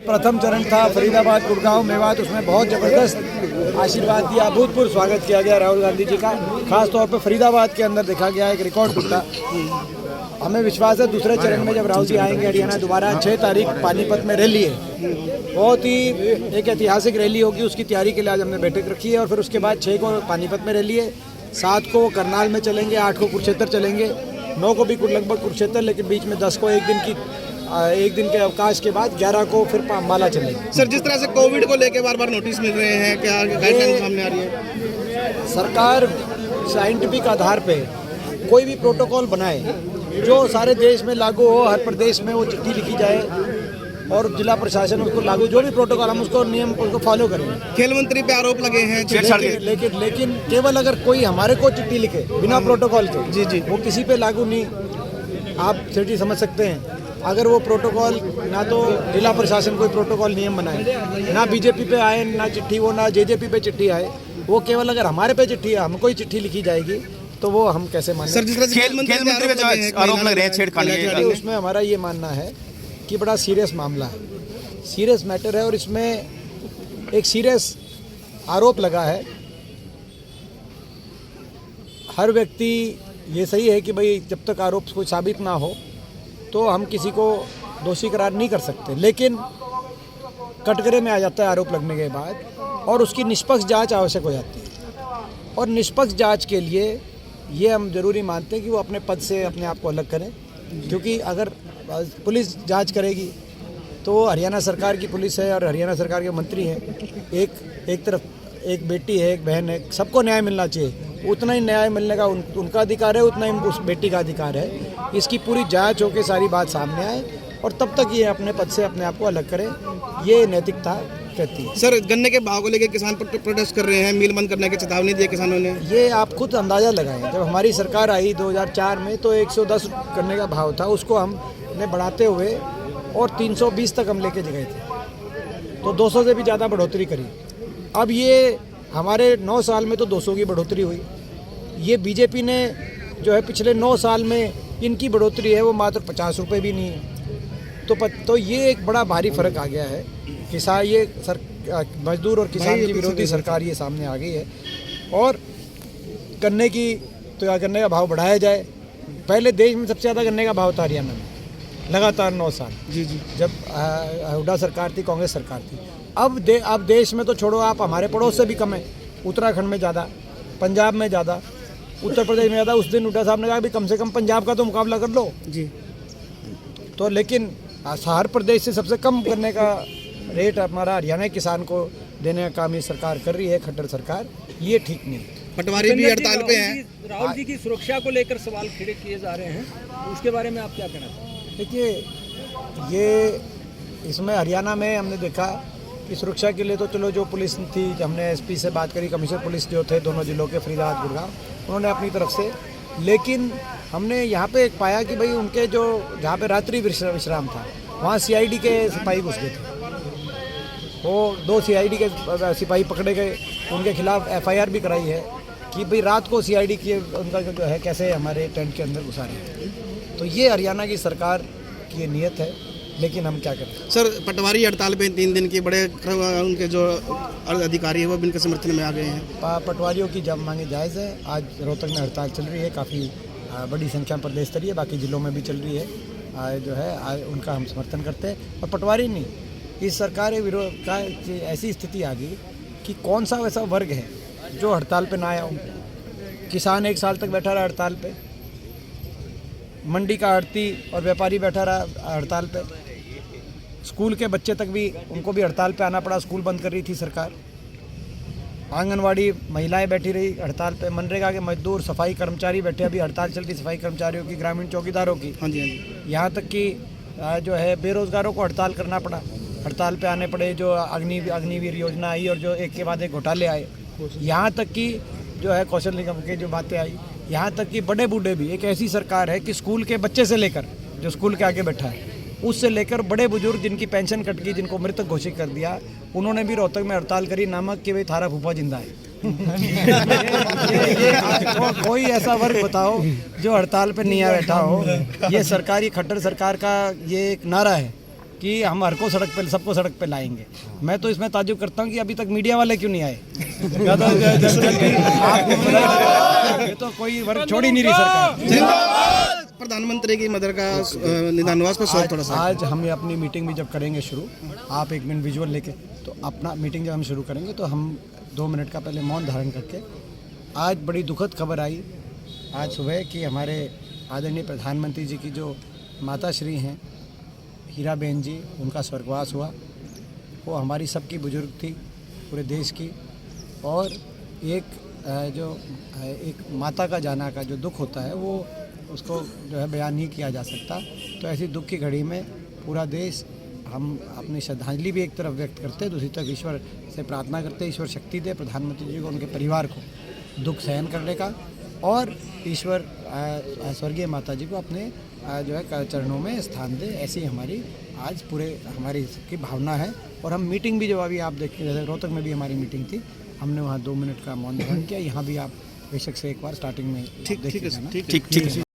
प्रथम चरण था फरीदाबाद, गुड़गांव, मेवात, उसमें बहुत ज़बरदस्त आशीर्वाद दिया, अभूतपूर्व स्वागत किया गया राहुल गांधी जी का। खास तौर पर फरीदाबाद के अंदर देखा गया एक रिकॉर्ड टूटा। हमें विश्वास है दूसरे चरण में जब राहुल जी आएंगे हरियाणा दोबारा, 6 तारीख पानीपत में रैली है, बहुत ही एक ऐतिहासिक रैली होगी। उसकी तैयारी के लिए आज हमने बैठक रखी है और फिर उसके बाद 6 को पानीपत में रैली है, 7 को करनाल में चलेंगे, 8 को कुरुक्षेत्र चलेंगे, 9 को भी लगभग कुरुक्षेत्र, लेकिन बीच में 10 को एक दिन के अवकाश के बाद 11 को फिर अम्बाला चलेंगे। सर, जिस तरह से कोविड को लेकर बार बार नोटिस मिल रहे हैं, क्या गाइडलाइन सामने आ रही है? सरकार साइंटिफिक आधार पे कोई भी प्रोटोकॉल बनाए जो सारे देश में लागू हो, हर प्रदेश में वो चिट्ठी लिखी जाए और जिला प्रशासन उसको लागू, जो भी प्रोटोकॉल हम उसको नियम उसको फॉलो करेंगे। खेल मंत्री पे आरोप लगे हैं लेकिन केवल अगर कोई हमारे को चिट्ठी लिखे बिना प्रोटोकॉल के, जी वो किसी पे लागू नहीं। आप सिटी समझ सकते हैं, अगर वो प्रोटोकॉल ना तो जिला प्रशासन कोई प्रोटोकॉल नियम बनाए, ना बीजेपी पे आए ना चिट्ठी, वो ना जेजेपी पे चिट्ठी आए, वो केवल अगर हमारे पे चिट्ठी हमको ही चिट्ठी लिखी जाएगी तो वो हम कैसे माने? सर, जिस तरह से खेल मंत्री पे आरोप लग रहे हैं छेड़खानी के, उसमें हमारा ये मानना है कि बड़ा सीरियस मामला है, सीरियस मैटर है और इसमें एक सीरियस आरोप लगा है। हर व्यक्ति, ये सही है कि भाई जब तक आरोप कोई साबित ना हो तो हम किसी को दोषी करार नहीं कर सकते, लेकिन कटघरे में आ जाता है आरोप लगने के बाद और उसकी निष्पक्ष जांच आवश्यक हो जाती है। और निष्पक्ष जांच के लिए ये हम जरूरी मानते हैं कि वो अपने पद से अपने आप को अलग करें, क्योंकि अगर पुलिस जांच करेगी तो हरियाणा सरकार की पुलिस है और हरियाणा सरकार के मंत्री हैं, एक तरफ एक बेटी है, एक बहन है, सबको न्याय मिलना चाहिए। उतना ही न्याय मिलने का उनका अधिकार है, उतना ही उस बेटी का अधिकार है। इसकी पूरी जांच होकर सारी बात सामने आए और तब तक ये अपने पद से अपने आप को अलग करें, ये नैतिकता कहती है। सर, गन्ने के भाव को लेकर किसान प्रोटेस्ट कर रहे हैं, मिल बंद करने की चेतावनी दी किसानों ने। ये आप खुद अंदाज़ा लगाएं, जब हमारी सरकार आई 2004 में तो 110 गन्ने का भाव था, उसको हमने बढ़ाते हुए और 320 तक हम लेके गए थे, तो 200 से भी ज़्यादा बढ़ोतरी करी। अब ये हमारे 9 साल में तो 200 की बढ़ोतरी हुई। ये बीजेपी ने जो है पिछले 9 साल में इनकी बढ़ोतरी है वो मात्र 50 रुपये भी नहीं है। तो ये एक बड़ा भारी फर्क आ गया है। किसान, ये मजदूर और किसान की विरोधी सरकार ये सामने आ गई है और गन्ने का भाव बढ़ाया जाए। पहले देश में सबसे ज़्यादा गन्ने का भाव था हरियाणा में, लगातार 9 साल, जी जब हुड्डा सरकार थी, कांग्रेस सरकार थी। अब देश में तो छोड़ो, आप हमारे पड़ोस से भी कम है, उत्तराखंड में ज़्यादा, पंजाब में ज़्यादा, उत्तर प्रदेश में ज़्यादा। उस दिन हुड्डा साहब ने कहा भी कम से कम पंजाब का तो मुकाबला कर लो जी। तो लेकिन हर प्रदेश से सबसे कम गन्ने का रेट हमारा हरियाणा किसान को देने का काम ये सरकार कर रही है, खट्टर सरकार, ये ठीक नहीं। पटवारी भी हड़ताल पे हैं। राहुल जी की सुरक्षा को लेकर सवाल खड़े किए जा रहे हैं, उसके बारे में आप क्या कहना चाहते हैं? देखिए, ये इसमें हरियाणा में हमने देखा कि सुरक्षा के लिए तो चलो जो पुलिस थी, हमने एसपी से बात करी, कमिश्नर पुलिस जो थे दोनों जिलों के फरीदाबाद, गुड़गांव, उन्होंने अपनी तरफ से, लेकिन हमने यहाँ पे एक पाया कि भाई उनके जो जहाँ पे रात्रि विश्राम था वहाँ सीआईडी के सिपाही घुस गए थे। वो 2 सीआईडी के सिपाही पकड़े गए, उनके खिलाफ एफआईआर भी कराई है कि भाई रात को सीआईडी की उनका जो है कैसे हमारे टेंट के अंदर घुसा रहे हैं। तो ये हरियाणा की सरकार की ये नीयत है, लेकिन हम क्या करें? सर, पटवारी हड़ताल पे 3 दिन की बड़े उनके जो अधिकारी है वो भी इनके समर्थन में आ गए हैं। पटवारियों की जब मांगे जायज़ है। आज रोहतक में हड़ताल चल रही है, काफ़ी बड़ी संख्या में प्रदेश स्तरीय, बाकी जिलों में भी चल रही है। जो है उनका हम समर्थन करते हैं। और पटवारी नहीं, इस सरकार के विरोध का ऐसी स्थिति आ गई कि कौन सा वैसा वर्ग है जो हड़ताल पे ना आया हो। किसान 1 साल तक बैठा रहा हड़ताल पे, मंडी का आड़ती और व्यापारी बैठा रहा हड़ताल पे, स्कूल के बच्चे तक भी उनको भी हड़ताल पे आना पड़ा, स्कूल बंद कर रही थी सरकार। आंगनवाड़ी महिलाएं बैठी रही हड़ताल पे, मनरेगा के मजदूर, सफाई कर्मचारी बैठे, अभी हड़ताल चल रही सफाई कर्मचारियों की, ग्रामीण चौकीदारों की। हाँ जी। यहाँ तक कि जो है बेरोजगारों को हड़ताल करना पड़ा, हड़ताल पे आने पड़े। जो अग्निवीर योजना आई और जो एक के बाद एक घोटाले आए, यहाँ तक कि जो है कौशल निगम की जो बातें आई, यहाँ तक कि बड़े बूढ़े भी, एक ऐसी सरकार है कि स्कूल के बच्चे से लेकर जो स्कूल के आगे बैठा है उससे लेकर बड़े बुजुर्ग जिनकी पेंशन कट गई, जिनको मृतक घोषित कर दिया, उन्होंने भी रोहतक में हड़ताल करी, नामक कि भाई थारा फूफा जिंदा है। कोई ऐसा वर्ग बताओ जो हड़ताल पे नहीं बैठा हो। ये सरकारी खट्टर सरकार का ये एक नारा है कि हम हर को सड़क पे सबको सड़क पे लाएंगे। मैं तो इसमें ताज्जुब करता हूँ कि अभी तक मीडिया वाले क्यों नहीं आए। या तो ये तो कोई वर्ग छोड़ ही नहीं रही सरकार। प्रधानमंत्री की मदर का निदानवास पर शोक थोड़ा सा। आज हम ये अपनी मीटिंग भी जब करेंगे शुरू, आप 1 मिनट विजुअल लेके, तो अपना मीटिंग जब हम शुरू करेंगे तो हम 2 मिनट का पहले मौन धारण करके, आज बड़ी दुखद खबर आई आज सुबह कि हमारे आदरणीय प्रधानमंत्री जी की जो माताश्री हैं हीरा बहन जी, उनका स्वर्गवास हुआ। वो हमारी सबकी बुजुर्ग थी, पूरे देश की, और एक माता का जाना का जो दुख होता है वो उसको जो है बयान नहीं किया जा सकता। तो ऐसी दुख की घड़ी में पूरा देश हम अपनी श्रद्धांजलि भी एक तरफ व्यक्त करते हैं, दूसरी तरफ ईश्वर से प्रार्थना करते हैं ईश्वर शक्ति दे प्रधानमंत्री जी को, उनके परिवार को दुख सहन करने का, और ईश्वर स्वर्गीय माता जी को अपने जो है चरणों में स्थान दे। ऐसी हमारी आज पूरे हमारी सबकी भावना है। और हम मीटिंग भी जो अभी आप देखिए, जैसे रोहतक में भी हमारी मीटिंग थी, हमने वहाँ 2 मिनट का मौन धारण किया। यहाँ भी आप बेशक से एक बार स्टार्टिंग में ठीक है।